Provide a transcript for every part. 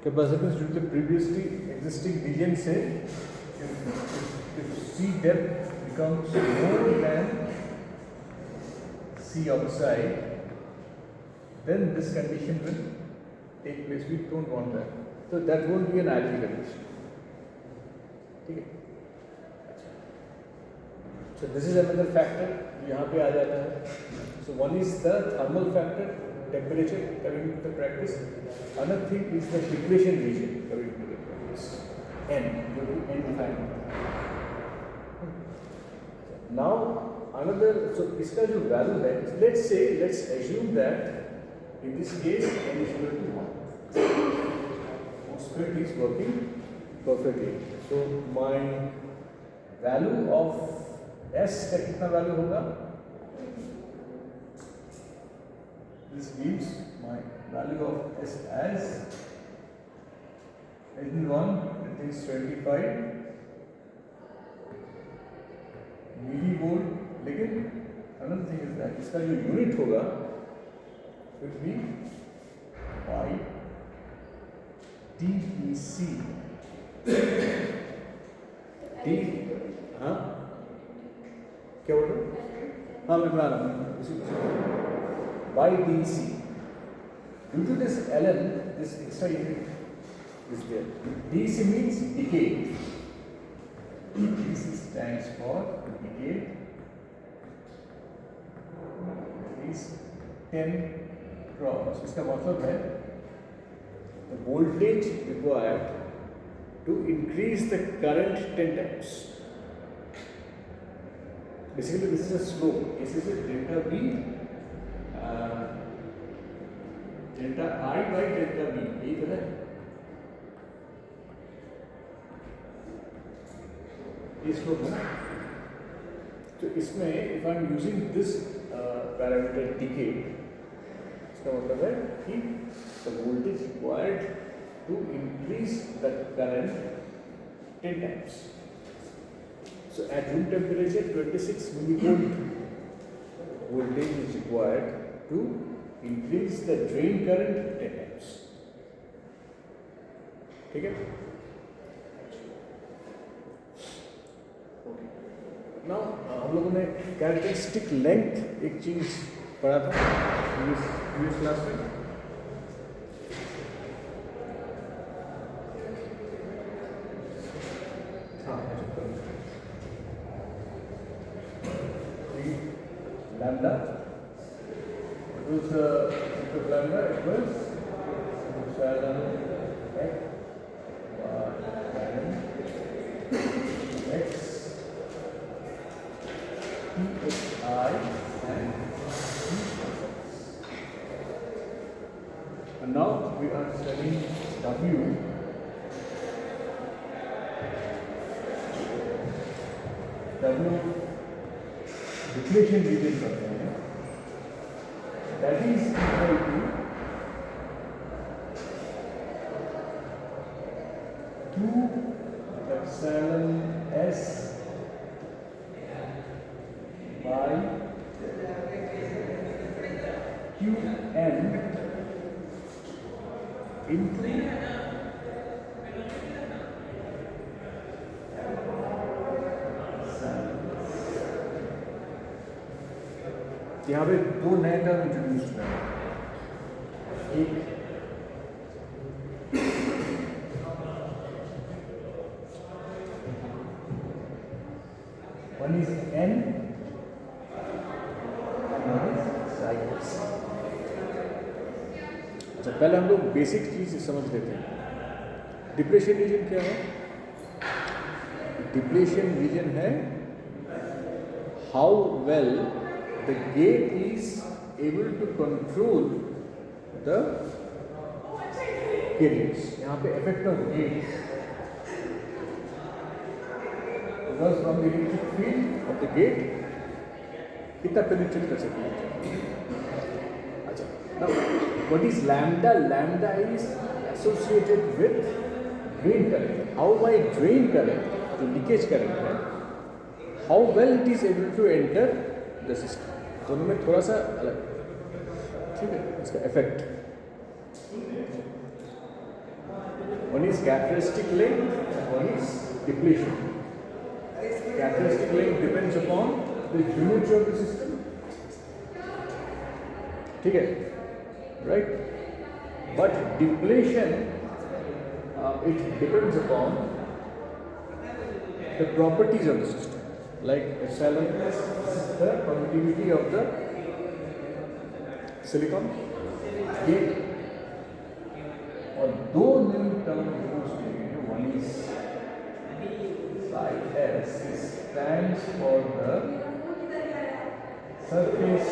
capacitance due to the previously existing region say if C depth becomes more than C outside, then this condition will take place. We don't want that, so that won't be an ideal condition. Okay. So this is another factor यहाँ पे आ जाता है. So one is the thermal factor, temperature coming to the practice. Another thing is the depletion region coming to the practice. N, you have to N define. Now another, so इसका जो value है, let's assume that in this case N is equal to 1. MOSFET is working perfectly. So my value of S का कितना value होगा? This gives my value of S as N1, it is 25 millivolt. लेकिन another thing is that इसका जो unit होगा will be by DEC. D, हाँ क्या बोल रहे हो? हाँ मैं बना रहा हूँ by DC. Due to this Ln, this extra unit is there. DC means decade. DC stands for decade. Is 10 cross. इसका मतलब है the voltage required to increase the current 10 times. Basically, this is a slope. This is a delta V, delta I by delta V. यही तो है. ये slope है ना. तो इसमें if I am using this parameter decade, इसका मतलब है कि the voltage required to increase the current 10 times. So at room temperature 26 millivolt voltage is required to increase the drain current 10 times. ठीक है? Okay. Now हम लोगों ने characteristic length एक चीज पढ़ा था previous क्लास में. Lambda equals lambda equals epsilon x x phi and now we are studying W. Depletion region करते हैं. That is equal to 2 epsilon s by qn into यहाँ पे दो नए टर्म इंट्रोड्यूस हुए हैं. एक one is N and one is psi x. अच्छा पहले हम लोग बेसिक चीज समझ लेते हैं. डिप्लेशन रीजन क्या है? डिप्लेशन रीजन है how well the gate is able to control the gates. यहाँ पे effect of gate because from the electric field of the gate कितना penetrate कर सकते हैं. अच्छा, now what is lambda? Lambda is associated with drain current. How my drain current, जो leakage current है, how well it is able to enter the system. दोनों में थोड़ा सा अलग. ठीक है, इसका effect One is characteristic length and one is depletion. Characteristic length depends upon the geometry of the system. ठीक है, right? But depletion, it depends upon the properties of the system. Like epsilon is the permittivity of the silicon. ये और दो new term use किए हैं. One is psi s stands for the surface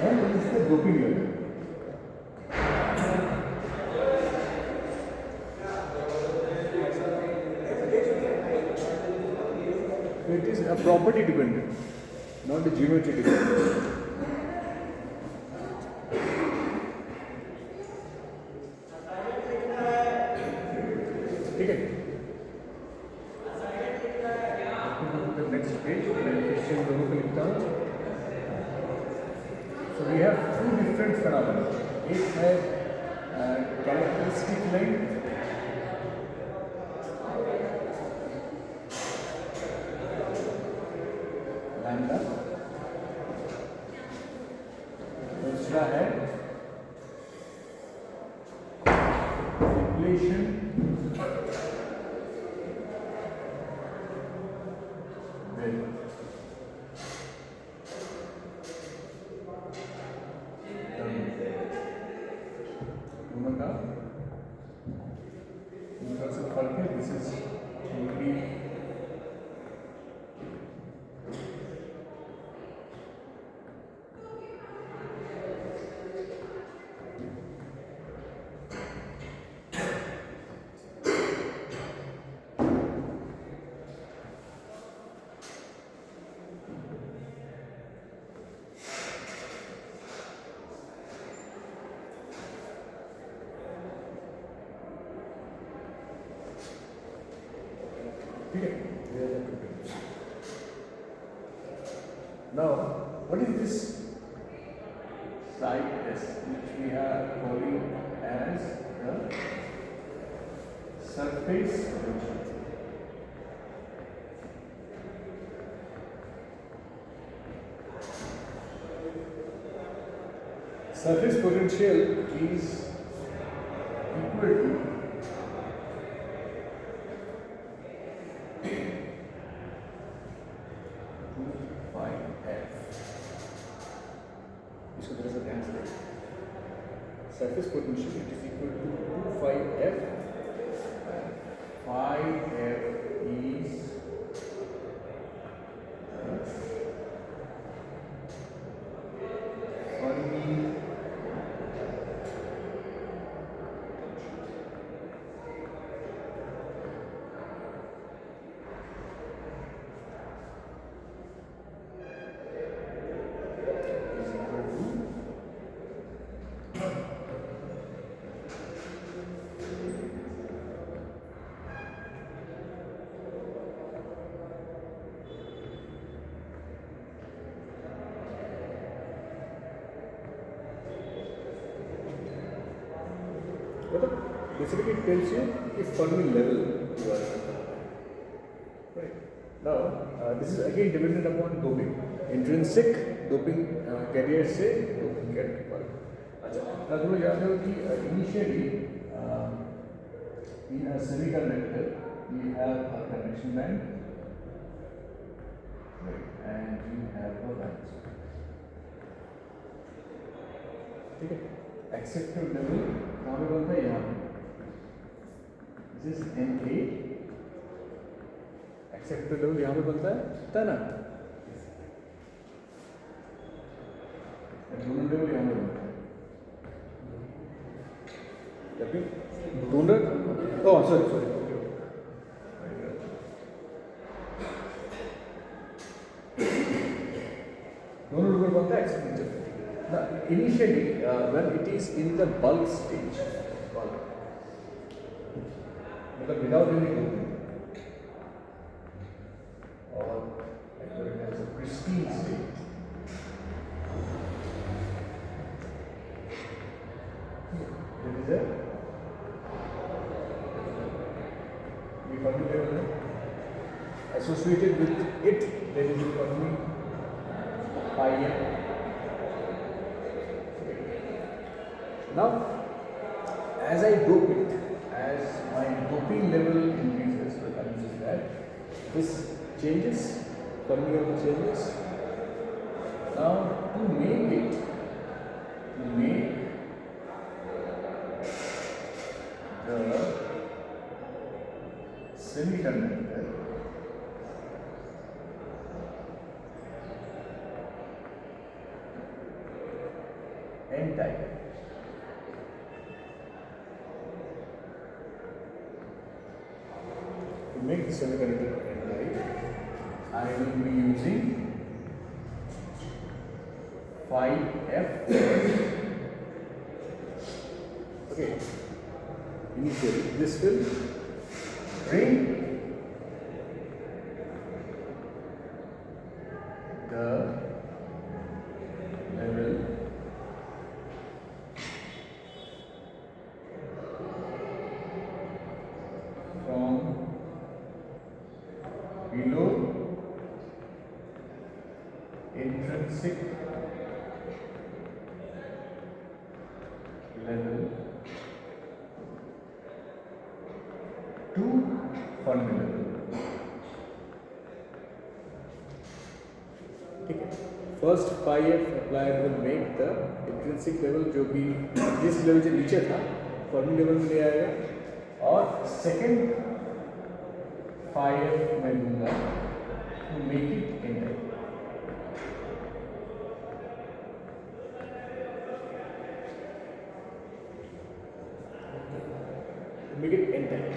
and is the doping level. It is a property dependent, not a geometry dependent. ठीक है. The next page, मैं question दोनों को लिखता हूँ. So we have two different phenomena. एक है characteristic length. Lambda. दूसरा है डिप्लेशन वेव. दोनों का दूसरा से फर्क है. This is only Now, what is this side S which we are calling as the surface potential? Surface potential is equal to surface potential, it is equal to 2 phi f. Phi f is Fermi basically it tells you if Fermi level you are at. Right. Now this is again dependent upon doping. Intrinsic doping carrier से doping carrier के पास. अच्छा. अब तुम याद हो कि initially in a semiconductor we have a conduction band, right, and we have a valence band. ठीक है. Acceptor level कहाँ पे बनता है? यहाँ पे. This is Na. Acceptor level यहाँ पे बनता है ना? Donor level यहाँ पे बनता है. जबकि donor, oh sorry. Donor level बनता है acceptor. Now initially when it is in the bulk stage, मतलब without any doping, or it has a pristine state, is a Fermi level. Associated with it, there is a Fermi phi m. Now, as I dope it, as my doping level increases, what happens is that this changes, Fermi level changes. Now, to make the semiconductor n-type, to make the semiconductor n-type, I will be using phi f. Okay, initially this will bring the level from below intrinsic level to Fermi level. ठीक है, first phi f applied will make the intrinsic level जो कि जिस level से नीचे था Fermi level में ले आएगा, और सेकेंड phi f मैं दूंगा to make it n-type. Make it n-type.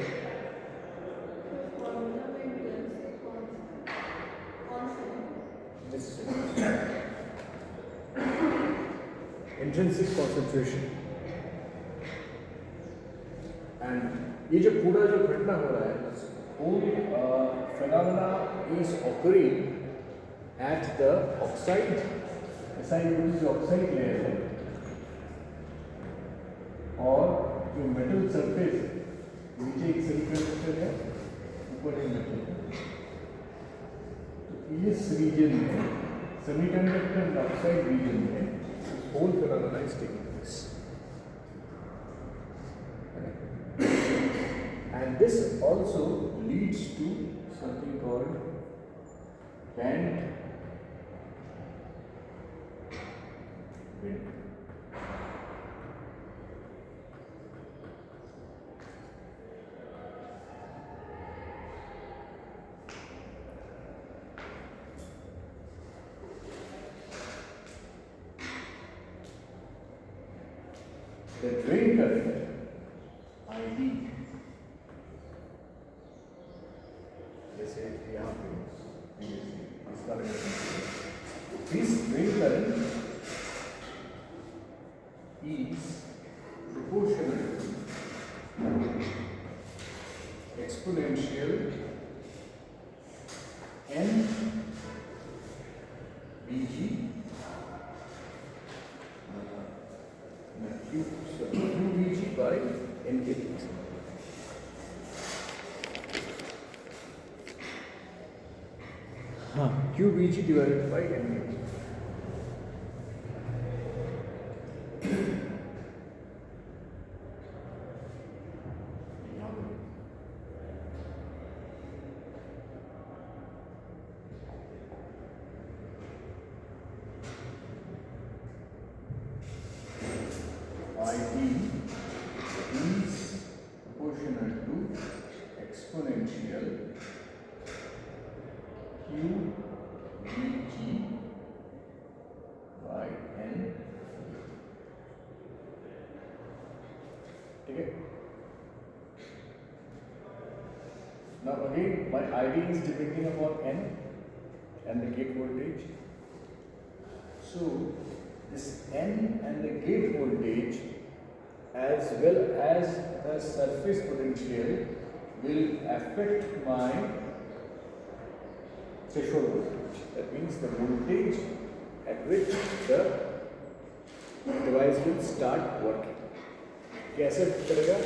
This intrinsic concentration, and ये जो पूरा जो घटना हो रहा है, whole phenomena is occurring at the oxide, SiO2 oxide layer है, और जो मेटल सरफेस नीचे एक सेमीकंडक्टर है, ऊपर एक मेटल है, तो इस रीजन में सेमीकंडक्टर ऑक्साइड रीजन में whole phenomena is taking place, and this also leads to something called band wind. The drain current ID, जैसे यहाँ पे इसका this drain current is proportional to exponential n Vg QVG by NKT. QVG divided by NKT. IT is proportional to exponential QVG by N. Okay. Now again, my ID is depending upon N and the gate voltage. So this N and the gate voltage, as well as the surface potential, will affect my threshold voltage. That means the voltage at which the device will start working. कैसे करेगा?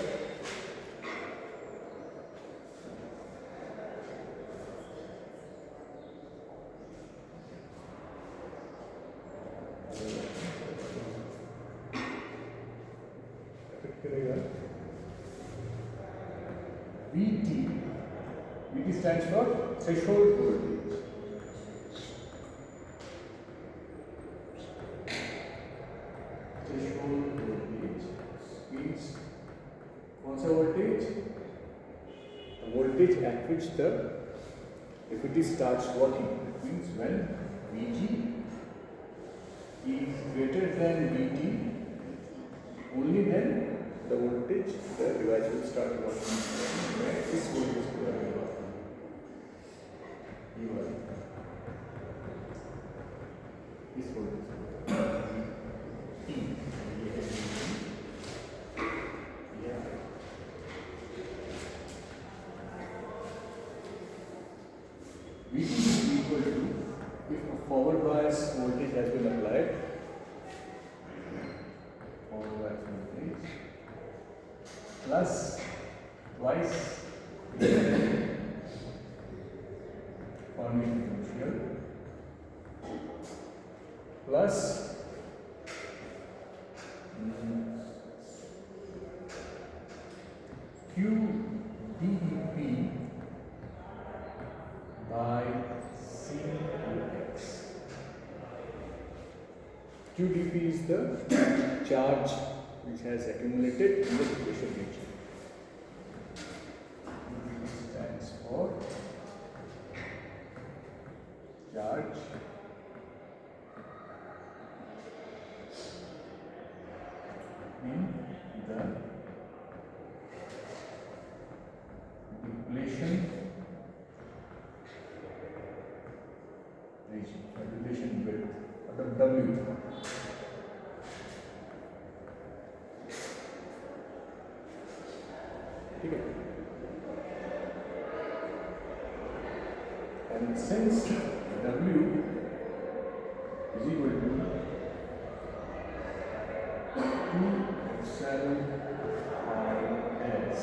VT stands for threshold voltage. Threshold voltage means कौन सा voltage? The voltage at which the DPT starts working. It means when VT is greater than VT, only then the voltage, the device will start working. This voltage को लगेगा ये वाला, इस voltage को T, ये VT is equal to, if a forward bias voltage has been applied, forward bias voltage plus twice Fermi potential plus Q dEP by CX. Q dP is the charge which has accumulated in the depletion region. This stands for charge in the depletion region, depletion width, or W. ठीक है? And since W is equal to 2 epsilon S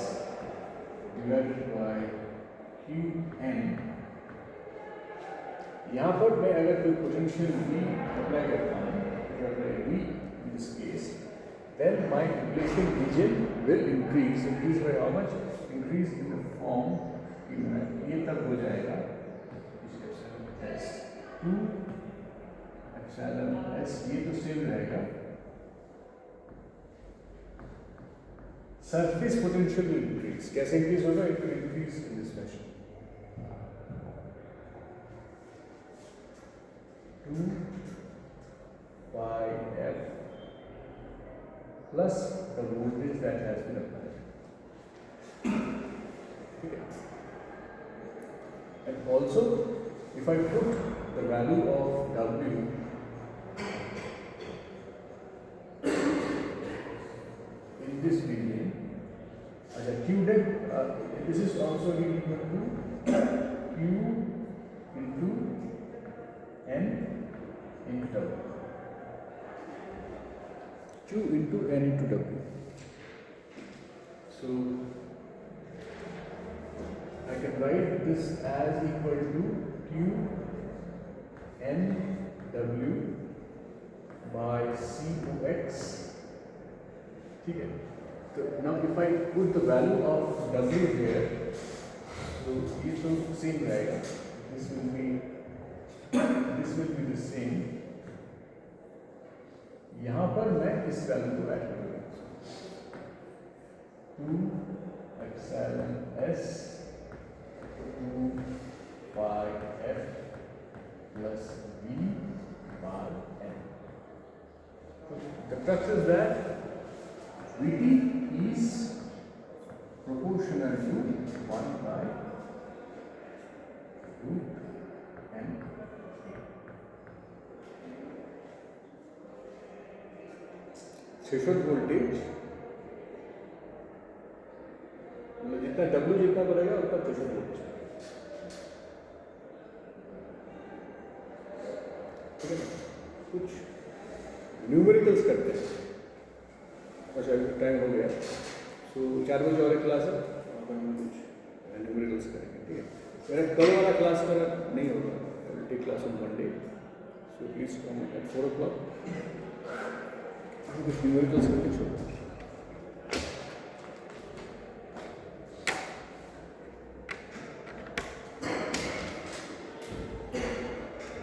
divided by Qn, यहाँ पर मैं अगर कोई potential V apply करता हूँ, V in this case, then my depletion region will increase by how much? Increase in the form कि ये तब हो जाएगा S 2 epsilon S, ये तो सेम रहेगा. Surface potential will increase. कैसे increase होगा? It will increase in this fashion. 2 by F plus the voltage that has been applied. Okay. And also, if I put the value of W in this region as a Q deck, this is also equal to Q into N into W. Q into N into W. So I can write this as equal to Q N W by COX. ठीक है? So now if I put the value of W here, so ये तो same रहेगा. This will be the same. यहाँ पर मैं इस value को ऐड करूँगा. 2 epsilon S 2 pi F plus V by N. So the crux is that VT is proportional to 1 by root N. Threshold voltage मतलब जितना W जितना बढ़ेगा उतना थ्रेशोल्ड वोल्टेज. ठीक है, कुछ न्यूमेरिकल्स करते हैं. अच्छा टाइम हो गया, सो 4 बजे और एक क्लास है, वहाँ पर हम कुछ न्यूमेरिकल्स करेंगे, ठीक है। मेरा कल वाला क्लास मेरा नहीं होगा, I will take class on Monday, so please come at 4 o'clock, कुछ न्यूमेरिकल्स करके छोड़